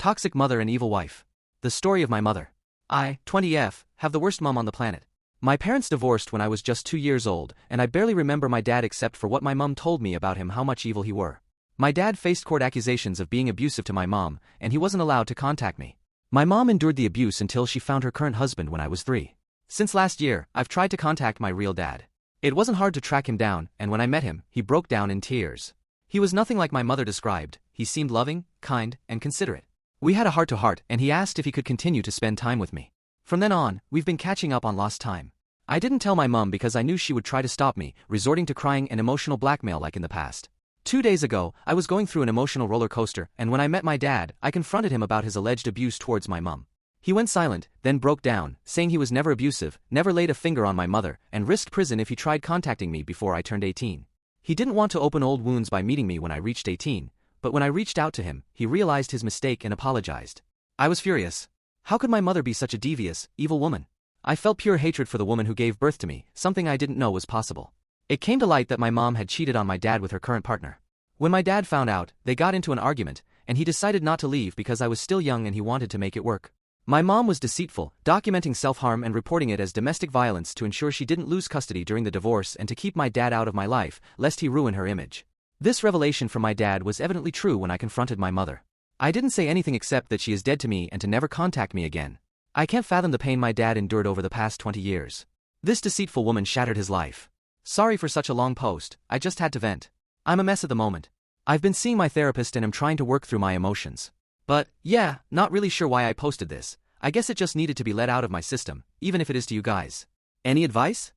Toxic mother and evil wife. The story of my mother. I, 20F, have the worst mom on the planet. My parents divorced when I was just 2 years old, and I barely remember my dad except for what my mom told me about him, how much evil he were. My dad faced court accusations of being abusive to my mom, and he wasn't allowed to contact me. My mom endured the abuse until she found her current husband when I was 3. Since last year, I've tried to contact my real dad. It wasn't hard to track him down, and when I met him, he broke down in tears. He was nothing like my mother described. He seemed loving, kind, and considerate. We had a heart-to-heart, and he asked if he could continue to spend time with me. From then on, we've been catching up on lost time. I didn't tell my mom because I knew she would try to stop me, resorting to crying and emotional blackmail like in the past. 2 days ago, I was going through an emotional roller coaster, and when I met my dad, I confronted him about his alleged abuse towards my mom. He went silent, then broke down, saying he was never abusive, never laid a finger on my mother, and risked prison if he tried contacting me before I turned 18. He didn't want to open old wounds by meeting me when I reached 18, but when I reached out to him, he realized his mistake and apologized. I was furious. How could my mother be such a devious, evil woman? I felt pure hatred for the woman who gave birth to me, something I didn't know was possible. It came to light that my mom had cheated on my dad with her current partner. When my dad found out, they got into an argument, and he decided not to leave because I was still young and he wanted to make it work. My mom was deceitful, documenting self-harm and reporting it as domestic violence to ensure she didn't lose custody during the divorce and to keep my dad out of my life, lest he ruin her image. This revelation from my dad was evidently true when I confronted my mother. I didn't say anything except that she is dead to me and to never contact me again. I can't fathom the pain my dad endured over the past 20 years. This deceitful woman shattered his life. Sorry for such a long post, I just had to vent. I'm a mess at the moment. I've been seeing my therapist and am trying to work through my emotions. But, yeah, not really sure why I posted this. I guess it just needed to be let out of my system, even if it is to you guys. Any advice?